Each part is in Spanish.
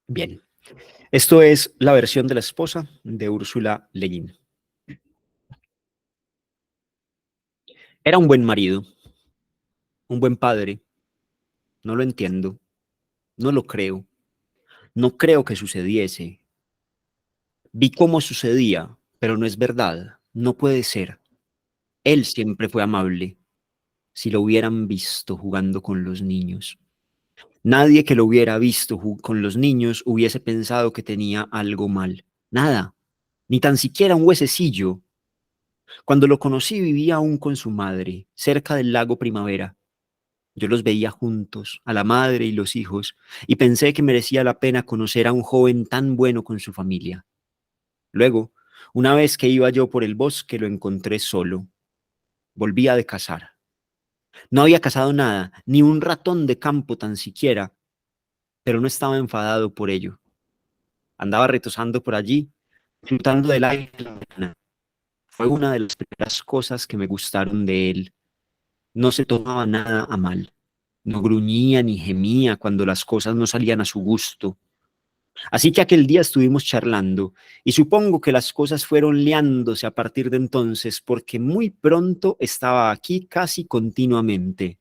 Bien, esto es la versión de la esposa de Úrsula Le Guin. Era un buen marido, un buen padre. No lo entiendo, no lo creo, no creo que sucediese. Vi cómo sucedía, pero no es verdad, no puede ser. Él siempre fue amable. Si lo hubieran visto jugando con los niños. Nadie que lo hubiera visto con los niños hubiese pensado que tenía algo mal. Nada, ni tan siquiera un huesecillo. Cuando lo conocí vivía aún con su madre, cerca del lago Primavera. Yo los veía juntos, a la madre y los hijos, y pensé que merecía la pena conocer a un joven tan bueno con su familia. Luego, una vez que iba yo por el bosque, lo encontré solo. Volvía de cazar. No había cazado nada, ni un ratón de campo tan siquiera, pero no estaba enfadado por ello. Andaba retosando por allí, disfrutando del aire de la mañana. Fue una de las primeras cosas que me gustaron de él. No se tomaba nada a mal. No gruñía ni gemía cuando las cosas no salían a su gusto. Así que aquel día estuvimos charlando y supongo que las cosas fueron liándose a partir de entonces porque muy pronto estaba aquí casi continuamente.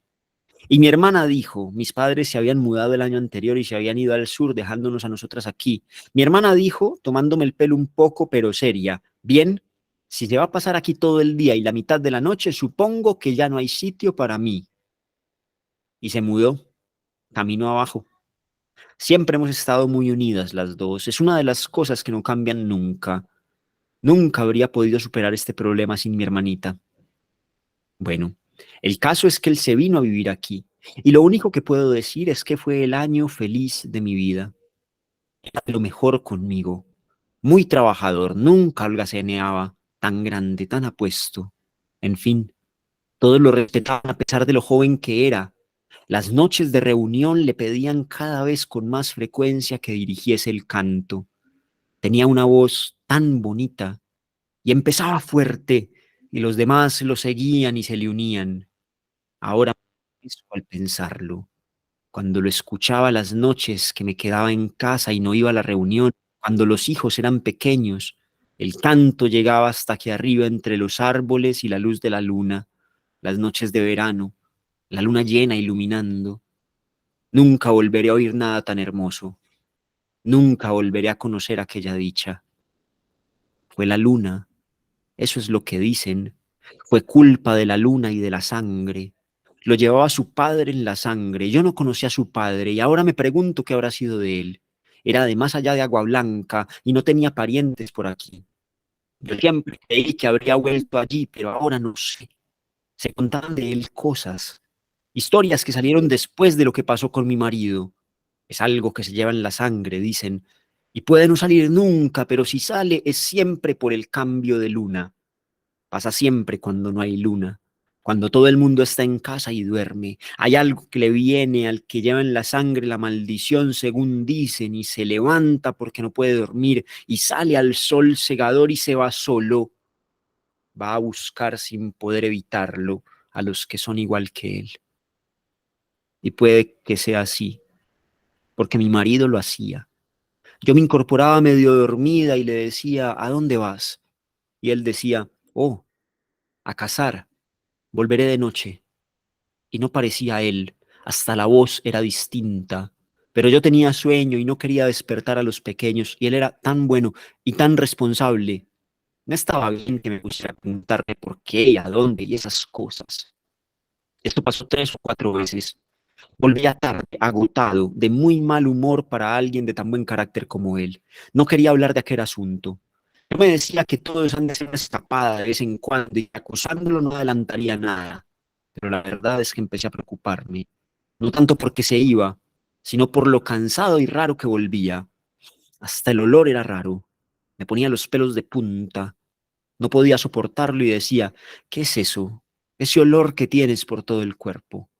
Y mi hermana dijo, mis padres se habían mudado el año anterior y se habían ido al sur dejándonos a nosotras aquí. Mi hermana dijo, tomándome el pelo un poco pero seria, bien, si se va a pasar aquí todo el día y la mitad de la noche, supongo que ya no hay sitio para mí. Y se mudó, camino abajo. Siempre hemos estado muy unidas las dos. Es una de las cosas que no cambian nunca. Nunca habría podido superar este problema sin mi hermanita. Bueno, el caso es que él se vino a vivir aquí. Y lo único que puedo decir es que fue el año feliz de mi vida. Era lo mejor conmigo. Muy trabajador, nunca holgazaneaba. Tan grande, tan apuesto. En fin, todos lo respetaban a pesar de lo joven que era. Las noches de reunión le pedían cada vez con más frecuencia que dirigiese el canto. Tenía una voz tan bonita y empezaba fuerte y los demás lo seguían y se le unían. Ahora pienso al pensarlo, cuando lo escuchaba las noches que me quedaba en casa y no iba a la reunión, cuando los hijos eran pequeños, el canto llegaba hasta aquí arriba entre los árboles y la luz de la luna, las noches de verano, la luna llena iluminando. Nunca volveré a oír nada tan hermoso. Nunca volveré a conocer aquella dicha. Fue la luna, eso es lo que dicen. Fue culpa de la luna y de la sangre. Lo llevaba su padre en la sangre. Yo no conocía a su padre y ahora me pregunto qué habrá sido de él. Era de más allá de Agua Blanca y no tenía parientes por aquí. Yo siempre creí que habría vuelto allí, pero ahora no sé. Se contaban de él cosas, historias que salieron después de lo que pasó con mi marido. Es algo que se lleva en la sangre, dicen, y puede no salir nunca, pero si sale es siempre por el cambio de luna. Pasa siempre cuando no hay luna, cuando todo el mundo está en casa y duerme. Hay algo que le viene al que lleva en la sangre la maldición, según dicen, y se levanta porque no puede dormir y sale al sol cegador y se va solo. Va a buscar sin poder evitarlo a los que son igual que él. Y puede que sea así, porque mi marido lo hacía. Yo me incorporaba medio dormida y le decía, ¿a dónde vas? Y él decía, oh, a cazar, volveré de noche. Y no parecía él, hasta la voz era distinta. Pero yo tenía sueño y no quería despertar a los pequeños, y él era tan bueno y tan responsable. No estaba bien que me pusiera a preguntarme por qué y a dónde y esas cosas. Esto pasó 3 o 4 veces. Volvía tarde, agotado, de muy mal humor para alguien de tan buen carácter como él. No quería hablar de aquel asunto. Yo me decía que todos han de hacer una escapada de vez en cuando y acusándolo no adelantaría nada. Pero la verdad es que empecé a preocuparme. No tanto porque se iba, sino por lo cansado y raro que volvía. Hasta el olor era raro. Me ponía los pelos de punta. No podía soportarlo y decía, ¿qué es eso? Ese olor que tienes por todo el cuerpo.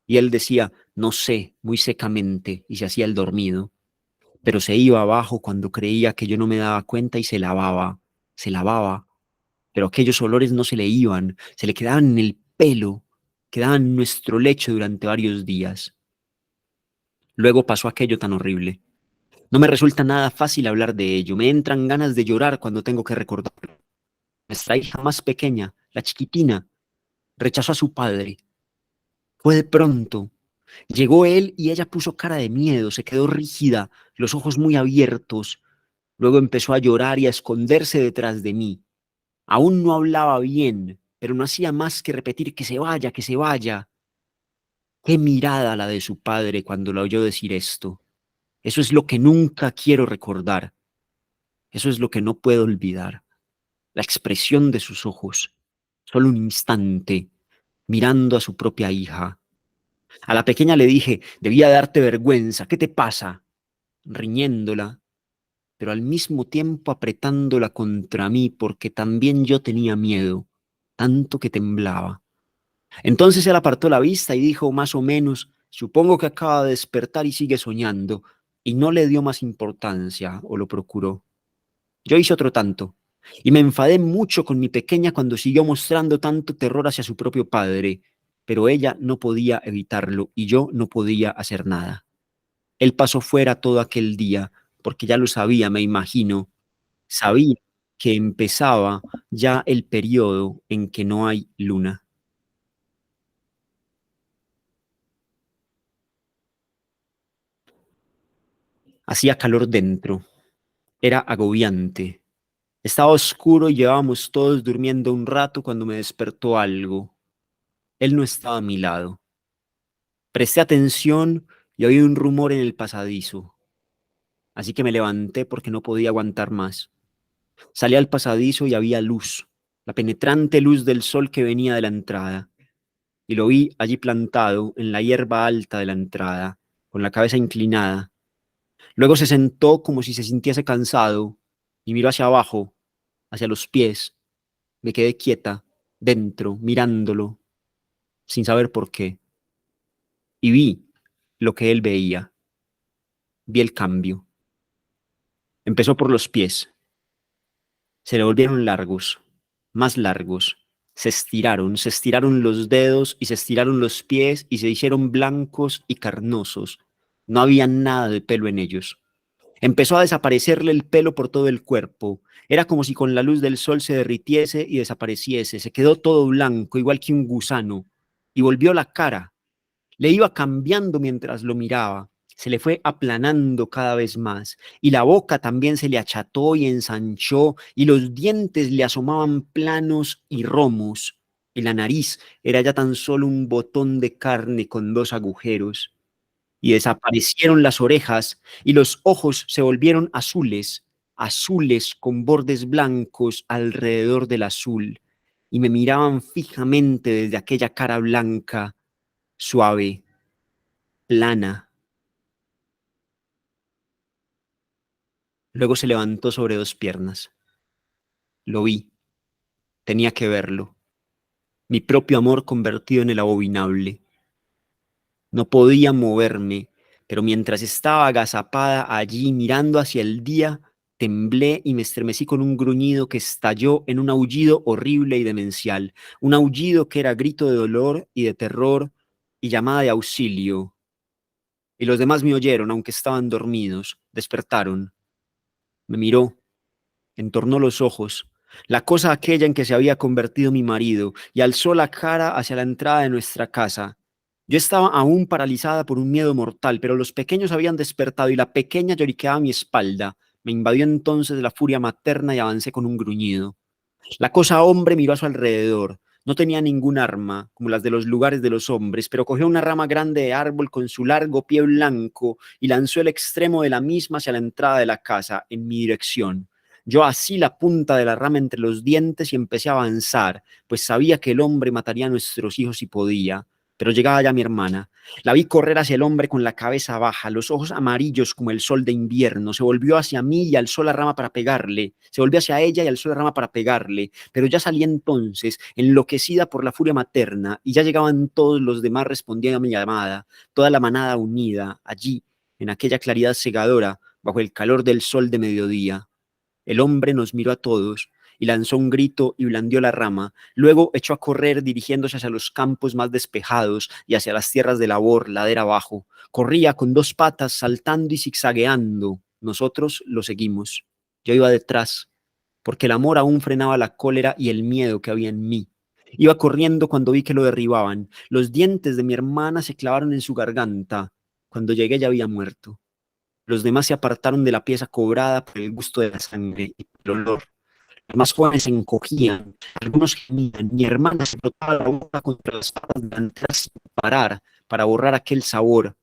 Y él decía, no sé, muy secamente, y se hacía el dormido. Pero se iba abajo cuando creía que yo no me daba cuenta y se lavaba. Pero aquellos olores no se le iban, se le quedaban en el pelo, quedaban en nuestro lecho durante varios días. Luego pasó aquello tan horrible. No me resulta nada fácil hablar de ello. Me entran ganas de llorar cuando tengo que recordarlo. Nuestra hija más pequeña, la chiquitina, rechazó a su padre. Fue de pronto. Llegó él y ella puso cara de miedo, se quedó rígida, los ojos muy abiertos. Luego empezó a llorar y a esconderse detrás de mí. Aún no hablaba bien, pero no hacía más que repetir que se vaya, que se vaya. Qué mirada la de su padre cuando la oyó decir esto. Eso es lo que nunca quiero recordar. Eso es lo que no puedo olvidar. La expresión de sus ojos. Solo un instante, mirando a su propia hija. A la pequeña le dije, debía darte vergüenza, ¿qué te pasa? Riñéndola, pero al mismo tiempo apretándola contra mí porque también yo tenía miedo, tanto que temblaba. Entonces él apartó la vista y dijo más o menos, supongo que acaba de despertar y sigue soñando, y no le dio más importancia, o lo procuró. Yo hice otro tanto, y me enfadé mucho con mi pequeña cuando siguió mostrando tanto terror hacia su propio padre, pero ella no podía evitarlo y yo no podía hacer nada. Él pasó fuera todo aquel día, porque ya lo sabía, me imagino, sabía que empezaba ya el periodo en que no hay luna. Hacía calor dentro, era agobiante. Estaba oscuro y llevábamos todos durmiendo un rato cuando me despertó algo. Él no estaba a mi lado. Presté atención y oí un rumor en el pasadizo, así que me levanté porque no podía aguantar más. Salí al pasadizo y había luz, la penetrante luz del sol que venía de la entrada, y lo vi allí plantado en la hierba alta de la entrada, con la cabeza inclinada. Luego se sentó como si se sintiese cansado y miró hacia abajo, hacia los pies. Me quedé quieta, dentro, mirándolo, sin saber por qué, y vi lo que él veía. Vi el cambio. Empezó por los pies. Se le volvieron largos, más largos. Se estiraron los dedos y se estiraron los pies y se hicieron blancos y carnosos. No había nada de pelo en ellos. Empezó a desaparecerle el pelo por todo el cuerpo. Era como si con la luz del sol se derritiese y desapareciese. Se quedó todo blanco, igual que un gusano. Y volvió la cara. Le iba cambiando mientras lo miraba. Se le fue aplanando cada vez más, y la boca también se le acható y ensanchó, y los dientes le asomaban planos y romos, y la nariz era ya tan solo un botón de carne con dos agujeros, y desaparecieron las orejas, y los ojos se volvieron azules, azules con bordes blancos alrededor del azul, y me miraban fijamente desde aquella cara blanca, suave, plana. Luego se levantó sobre dos piernas. Lo vi, tenía que verlo. Mi propio amor convertido en el abominable. No podía moverme, pero mientras estaba agazapada allí mirando hacia el día, temblé y me estremecí con un gruñido que estalló en un aullido horrible y demencial, un aullido que era grito de dolor y de terror y llamada de auxilio. Y los demás me oyeron, aunque estaban dormidos, despertaron. Me miró, entornó los ojos, la cosa aquella en que se había convertido mi marido, y alzó la cara hacia la entrada de nuestra casa. Yo estaba aún paralizada por un miedo mortal, pero los pequeños habían despertado y la pequeña lloriqueaba a mi espalda. Me invadió entonces la furia materna y avancé con un gruñido. La cosa hombre miró a su alrededor. No tenía ningún arma, como las de los lugares de los hombres, pero cogió una rama grande de árbol con su largo pie blanco y lanzó el extremo de la misma hacia la entrada de la casa, en mi dirección. Yo así la punta de la rama entre los dientes y empecé a avanzar, pues sabía que el hombre mataría a nuestros hijos si podía. Pero llegaba ya mi hermana. La vi correr hacia el hombre con la cabeza baja, los ojos amarillos como el sol de invierno. Se volvió hacia mí y alzó la rama para pegarle. Se volvió hacia ella y alzó la rama para pegarle. Pero ya salí entonces, enloquecida por la furia materna, y ya llegaban todos los demás respondiendo a mi llamada, toda la manada unida, allí, en aquella claridad cegadora, bajo el calor del sol de mediodía. El hombre nos miró a todos y lanzó un grito y blandió la rama. Luego echó a correr dirigiéndose hacia los campos más despejados y hacia las tierras de labor, ladera abajo. Corría con dos patas, saltando y zigzagueando. Nosotros lo seguimos. Yo iba detrás, porque el amor aún frenaba la cólera y el miedo que había en mí. Iba corriendo cuando vi que lo derribaban. Los dientes de mi hermana se clavaron en su garganta. Cuando llegué ya había muerto. Los demás se apartaron de la pieza cobrada por el gusto de la sangre y el olor. Los más jóvenes se encogían, algunos gemían. Mi hermana se frotaba la boca contra las patas delanteras sin parar para borrar aquel sabor.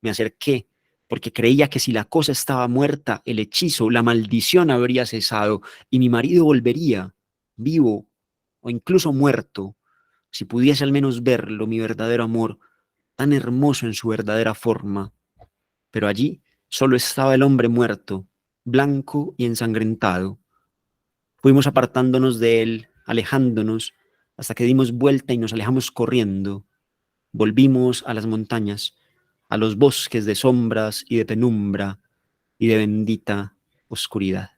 Me acerqué porque creía que si la cosa estaba muerta, el hechizo, la maldición habría cesado y mi marido volvería, vivo o incluso muerto, si pudiese al menos verlo, mi verdadero amor, tan hermoso en su verdadera forma. Pero allí solo estaba el hombre muerto, blanco y ensangrentado. Fuimos apartándonos de él, alejándonos, hasta que dimos vuelta y nos alejamos corriendo. Volvimos a las montañas, a los bosques de sombras y de penumbra y de bendita oscuridad.